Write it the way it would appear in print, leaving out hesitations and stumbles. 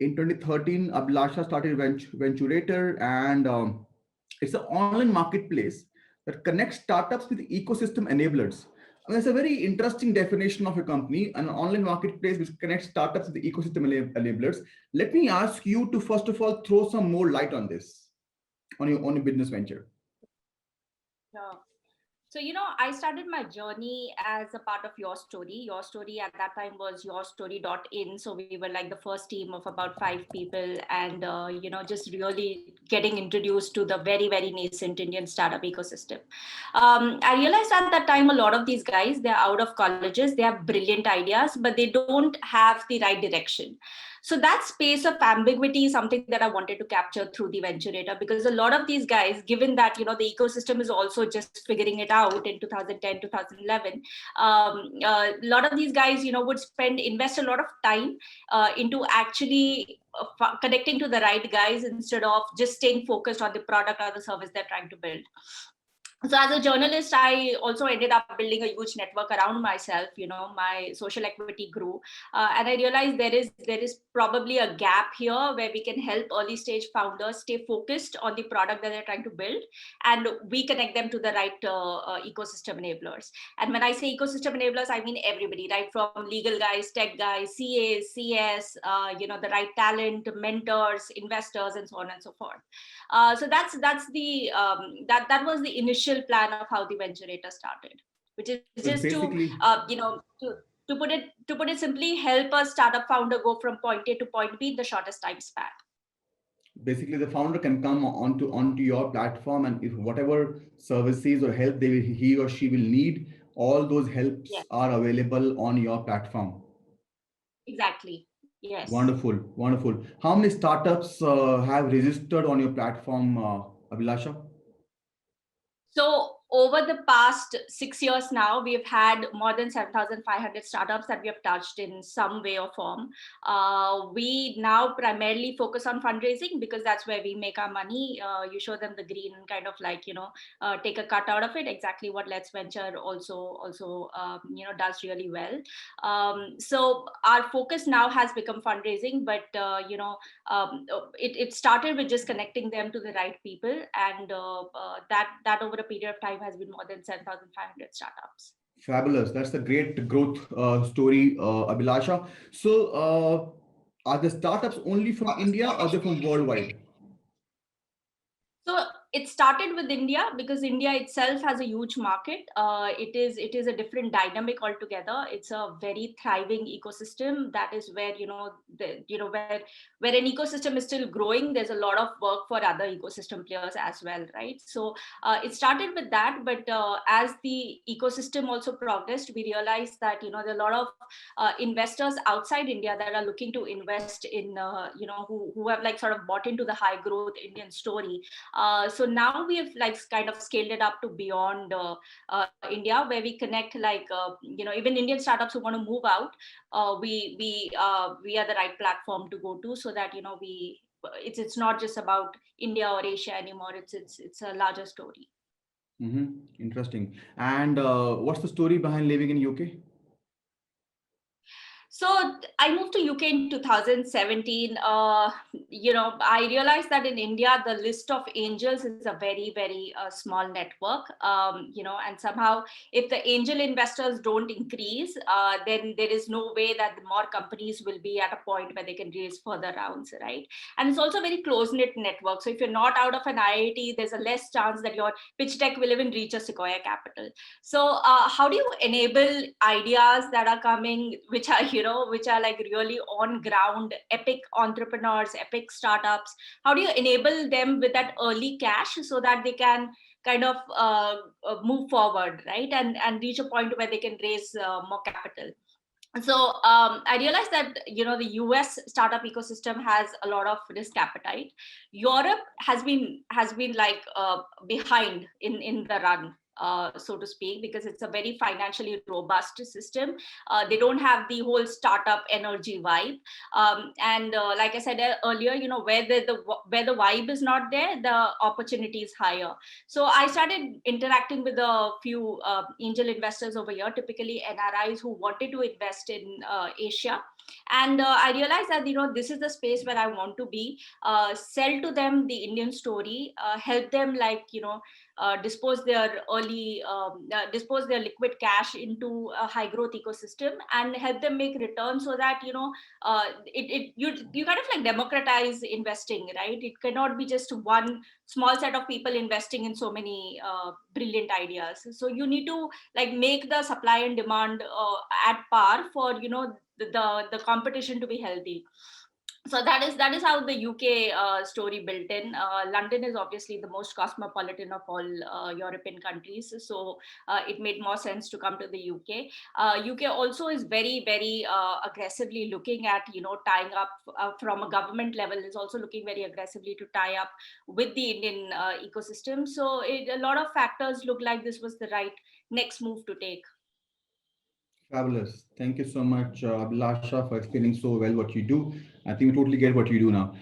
In 2013, Abhilasha started Venturator, and it's an online marketplace that connects startups with ecosystem enablers. I mean, that's a very interesting definition of a company, an online marketplace which connects startups with the ecosystem enablers. Let me ask you to first of all throw some more light on this, on your business venture. Yeah. So, I started my journey as a part of Your Story. Your Story at that time was yourstory.in. So we were like the first team of about 5 people, and, just really getting introduced to the very, very nascent Indian startup ecosystem. I realized at that time, a lot of these guys, they're out of colleges, they have brilliant ideas, but they don't have the right direction. So that space of ambiguity is something that I wanted to capture through the Venturator, because a lot of these guys, given that the ecosystem is also just figuring it out in 2010, 2011, a lot of these guys would invest a lot of time into actually connecting to the right guys instead of just staying focused on the product or the service they're trying to build. So as a journalist, I also ended up building a huge network around myself. My social equity grew, and I realized there is probably a gap here where we can help early stage founders stay focused on the product that they're trying to build, and we connect them to the right ecosystem enablers. And when I say ecosystem enablers, I mean everybody, right from legal guys, tech guys, CAs, CS, the right talent, mentors, investors, and so on and so forth. So that's the that was the initial plan of how the Venturator started, which is So just to basically, to put it simply, help a startup founder go from point A to point B in the shortest time span. basically the founder can come onto your platform, and if whatever services or help he or she will need, all those helps Yeah, are available on your platform. exactly. Yes. Wonderful, wonderful. How many startups have registered on your platform, Abhilasha? So over the past 6 years now, we've had more than 7,500 startups that we have touched in some way or form. We now primarily focus on fundraising because that's where we make our money. You show them the green and kind of like, take a cut out of it. Exactly what Let's Venture also does really well. So our focus now has become fundraising, but, it started with just connecting them to the right people, and that over a period of time has been more than 7,500 startups. Fabulous. That's a great growth story, Abhilasha. So, are the startups only from India or they're from worldwide? So it started with India because India itself has a huge market. It is a different dynamic altogether. It's a very thriving ecosystem. That is where where an ecosystem is still growing. There's a lot of work for other ecosystem players as well, right? So it started with that, but as the ecosystem also progressed, we realized that there are a lot of investors outside India that are looking to invest in who have like sort of bought into the high growth Indian story. So now we have like kind of scaled it up to beyond India, where we connect like even Indian startups who want to move out. We are the right platform to go to, so that it's not just about India or Asia anymore. It's a larger story. Interesting. And what's the story behind living in UK? So I moved to UK in 2017. I realized that in India, the list of angels is a very, very small network. And somehow, if the angel investors don't increase, then there is no way that more companies will be at a point where they can raise further rounds, right? And it's also a very close-knit network. So if you're not out of an IIT, there's a less chance that your pitch deck will even reach a Sequoia Capital. So how do you enable ideas that are coming, which are like really on ground, epic entrepreneurs, epic startups? How do you enable them with that early cash so that they can kind of move forward, right? And reach a point where they can raise more capital. So I realized that the US startup ecosystem has a lot of risk appetite. Europe has been like behind in the run. so to speak, because it's a very financially robust system. They don't have the whole startup energy vibe. And like I said earlier, where the vibe is not there, the opportunity is higher. So I started interacting with a few angel investors over here, typically NRIs who wanted to invest in Asia. And I realized that this is the space where I want to be. Sell to them the Indian story, help them, like, dispose their liquid cash into a high growth ecosystem, and help them make returns, so that you kind of like democratize investing, right? It cannot be just one small set of people investing in so many brilliant ideas. So you need to like make the supply and demand at par for the competition to be healthy. So that is how the UK story built in. London is obviously the most cosmopolitan of all European countries, so it made more sense to come to the UK. UK also is very, very aggressively looking at tying up from a government level, is also looking very aggressively to tie up with the Indian ecosystem. So a lot of factors look like this was the right next move to take. Fabulous. Thank you so much, Abhilasha, for explaining so well what you do. I think we totally get what you do now.